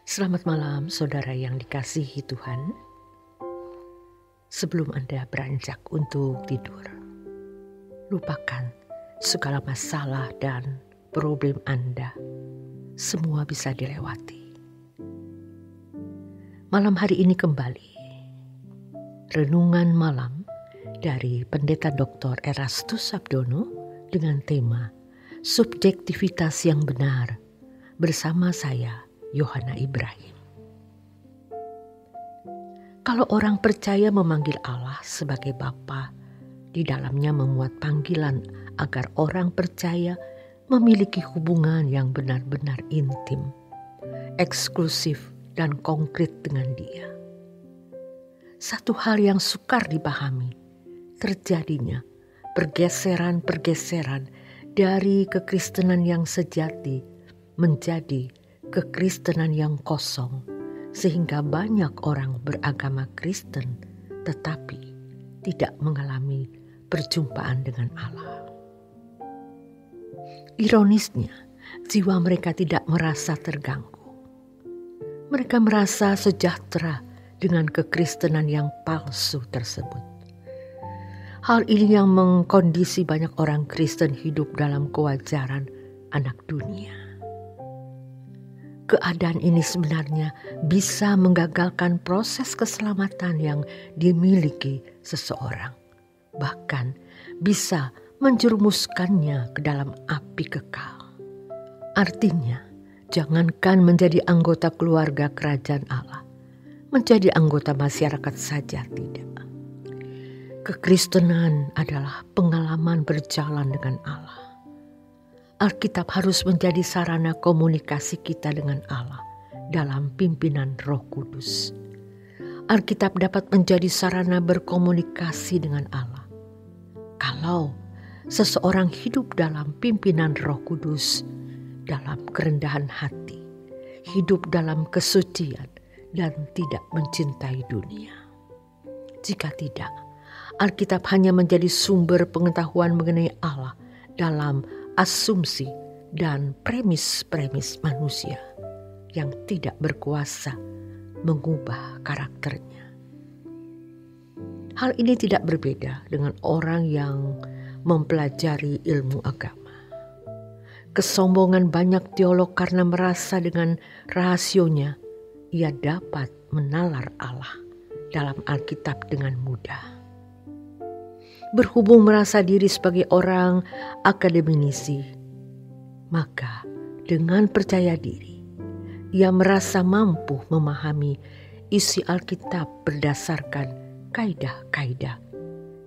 Selamat malam saudara yang dikasihi Tuhan. Sebelum Anda beranjak untuk tidur, lupakan segala masalah dan problem Anda. Semua bisa dilewati. Malam hari ini kembali renungan malam dari Pendeta Dr. Erastus Sabdono dengan tema Subjektivitas yang Benar bersama saya, Yohana Ibrahim. Kalau orang percaya memanggil Allah sebagai Bapa, di dalamnya memuat panggilan agar orang percaya memiliki hubungan yang benar-benar intim, eksklusif dan konkret dengan Dia. Satu hal yang sukar dipahami, terjadinya pergeseran-pergeseran dari kekristenan yang sejati menjadi kekristenan yang kosong, sehingga banyak orang beragama Kristen tetapi tidak mengalami perjumpaan dengan Allah. Ironisnya, jiwa mereka tidak merasa terganggu. Mereka merasa sejahtera dengan kekristenan yang palsu tersebut. Hal ini yang mengkondisi banyak orang Kristen hidup dalam kewajaran anak dunia. Keadaan ini sebenarnya bisa menggagalkan proses keselamatan yang dimiliki seseorang. Bahkan bisa menjerumuskannya ke dalam api kekal. Artinya, jangankan menjadi anggota keluarga kerajaan Allah, menjadi anggota masyarakat saja tidak. Kekristenan adalah pengalaman berjalan dengan Allah. Alkitab harus menjadi sarana komunikasi kita dengan Allah dalam pimpinan Roh Kudus. Alkitab dapat menjadi sarana berkomunikasi dengan Allah kalau seseorang hidup dalam pimpinan Roh Kudus, dalam kerendahan hati, hidup dalam kesucian, dan tidak mencintai dunia. Jika tidak, Alkitab hanya menjadi sumber pengetahuan mengenai Allah dalam asumsi dan premis-premis manusia yang tidak berkuasa mengubah karakternya. Hal ini tidak berbeda dengan orang yang mempelajari ilmu agama. Kesombongan banyak teolog karena merasa dengan rahasionya ia dapat menalar Allah dalam Alkitab dengan mudah. Berhubung merasa diri sebagai orang akademisi, maka dengan percaya diri, ia merasa mampu memahami isi Alkitab berdasarkan kaidah-kaidah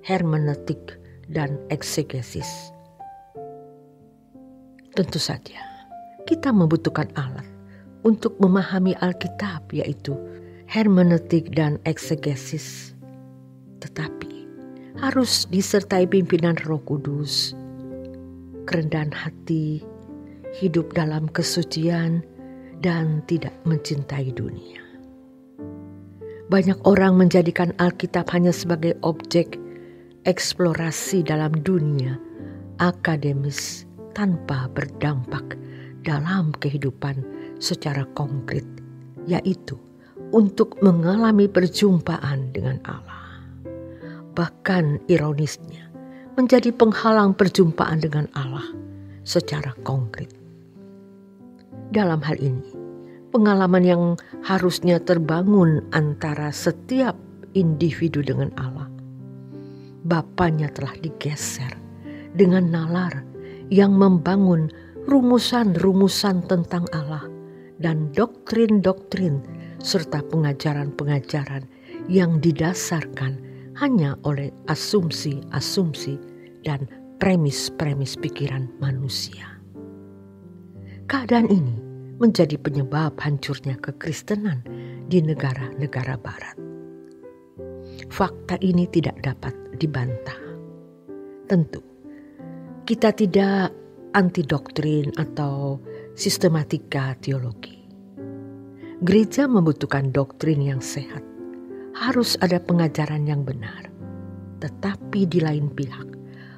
hermeneutik dan eksegesis. Tentu saja, kita membutuhkan alat untuk memahami Alkitab, yaitu hermeneutik dan eksegesis. Tetapi harus disertai pimpinan Roh Kudus, kerendahan hati, hidup dalam kesucian, dan tidak mencintai dunia. Banyak orang menjadikan Alkitab hanya sebagai objek eksplorasi dalam dunia akademis tanpa berdampak dalam kehidupan secara konkret, yaitu untuk mengalami perjumpaan dengan Allah. Bahkan ironisnya menjadi penghalang perjumpaan dengan Allah secara konkret. Dalam hal ini, pengalaman yang harusnya terbangun antara setiap individu dengan Allah, Bapanya telah digeser dengan nalar yang membangun rumusan-rumusan tentang Allah dan doktrin-doktrin serta pengajaran-pengajaran yang didasarkan hanya oleh asumsi-asumsi dan premis-premis pikiran manusia. Keadaan ini menjadi penyebab hancurnya kekristenan di negara-negara barat. Fakta ini tidak dapat dibantah. Tentu, kita tidak anti doktrin atau sistematika teologi. Gereja membutuhkan doktrin yang sehat. Harus ada pengajaran yang benar. Tetapi di lain pihak,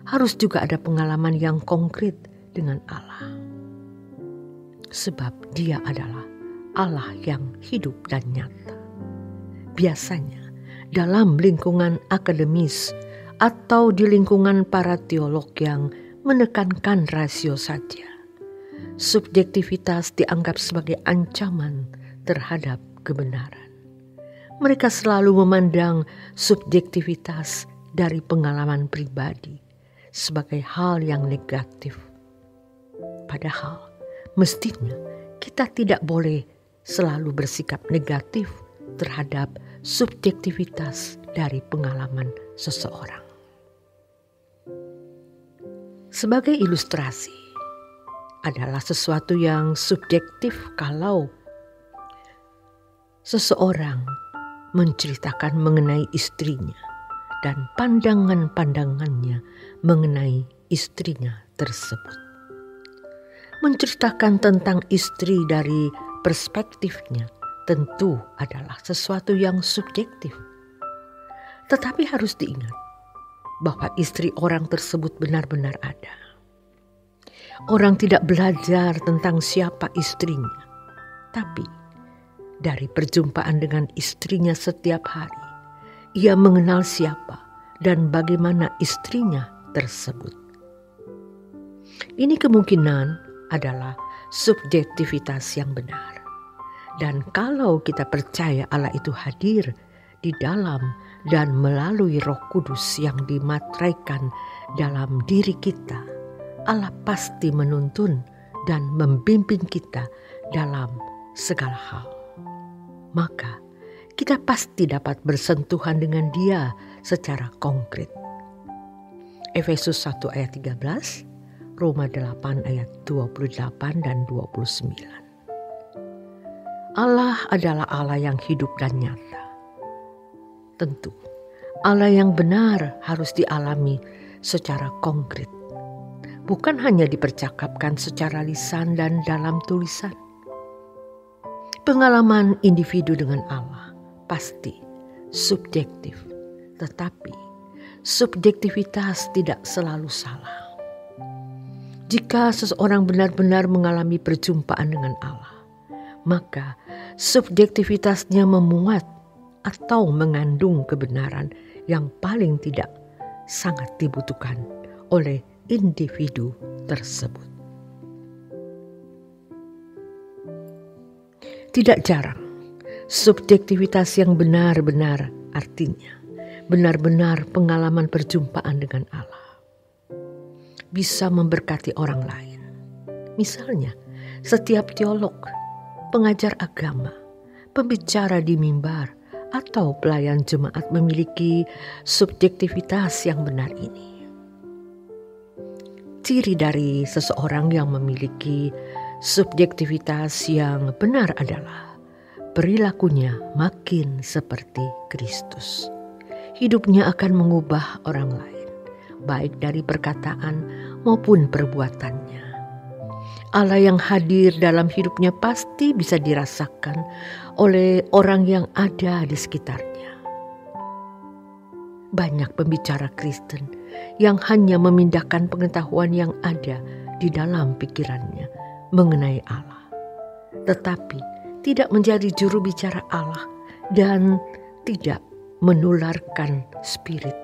harus juga ada pengalaman yang konkret dengan Allah. Sebab Dia adalah Allah yang hidup dan nyata. Biasanya dalam lingkungan akademis atau di lingkungan para teolog yang menekankan rasio saja, subjektivitas dianggap sebagai ancaman terhadap kebenaran. Mereka selalu memandang subjektivitas dari pengalaman pribadi sebagai hal yang negatif. Padahal mestinya kita tidak boleh selalu bersikap negatif terhadap subjektivitas dari pengalaman seseorang. Sebagai ilustrasi, adalah sesuatu yang subjektif kalau seseorang menceritakan mengenai istrinya dan pandangan-pandangannya mengenai istrinya tersebut. Menceritakan tentang istri dari perspektifnya tentu adalah sesuatu yang subjektif. Tetapi harus diingat bahwa istri orang tersebut benar-benar ada. Orang tidak belajar tentang siapa istrinya, tapi dari perjumpaan dengan istrinya setiap hari, ia mengenal siapa dan bagaimana istrinya tersebut. Ini kemungkinan adalah subjektivitas yang benar. Dan kalau kita percaya Allah itu hadir di dalam dan melalui Roh Kudus yang dimateraikan dalam diri kita, Allah pasti menuntun dan membimbing kita dalam segala hal. Maka kita pasti dapat bersentuhan dengan Dia secara konkret. Efesus 1 ayat 13, Roma 8 ayat 28 dan 29. Allah adalah Allah yang hidup dan nyata. Tentu, Allah yang benar harus dialami secara konkret. Bukan hanya dipercakapkan secara lisan dan dalam tulisan. Pengalaman individu dengan Allah pasti subjektif, tetapi subjektivitas tidak selalu salah. Jika seseorang benar-benar mengalami perjumpaan dengan Allah, maka subjektivitasnya memuat atau mengandung kebenaran yang paling tidak sangat dibutuhkan oleh individu tersebut. Tidak jarang, subjektivitas yang benar-benar artinya benar-benar pengalaman perjumpaan dengan Allah bisa memberkati orang lain. Misalnya, setiap teolog, pengajar agama, pembicara di mimbar, atau pelayan jemaat memiliki subjektivitas yang benar ini. Ciri dari seseorang yang memiliki subjektivitas yang benar adalah perilakunya makin seperti Kristus. Hidupnya akan mengubah orang lain, baik dari perkataan maupun perbuatannya. Allah yang hadir dalam hidupnya pasti bisa dirasakan oleh orang yang ada di sekitarnya. Banyak pembicara Kristen yang hanya memindahkan pengetahuan yang ada di dalam pikirannya mengenai Allah, tetapi tidak menjadi juru bicara Allah dan tidak menularkan spirit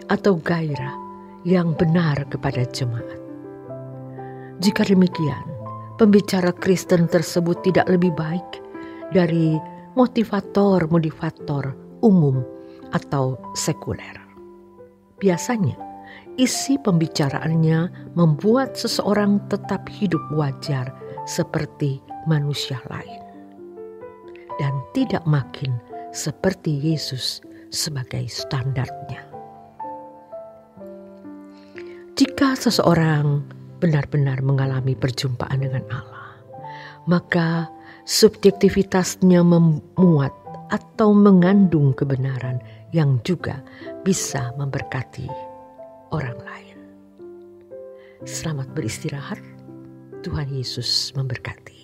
atau gairah yang benar kepada jemaat. Jika demikian, pembicara Kristen tersebut tidak lebih baik dari motivator-motivator umum atau sekuler. Biasanya, isi pembicaraannya membuat seseorang tetap hidup wajar seperti manusia lain dan tidak makin seperti Yesus sebagai standarnya. Jika seseorang benar-benar mengalami perjumpaan dengan Allah, maka subjektivitasnya memuat atau mengandung kebenaran yang juga bisa memberkati orang lain. Selamat beristirahat. Tuhan Yesus memberkati.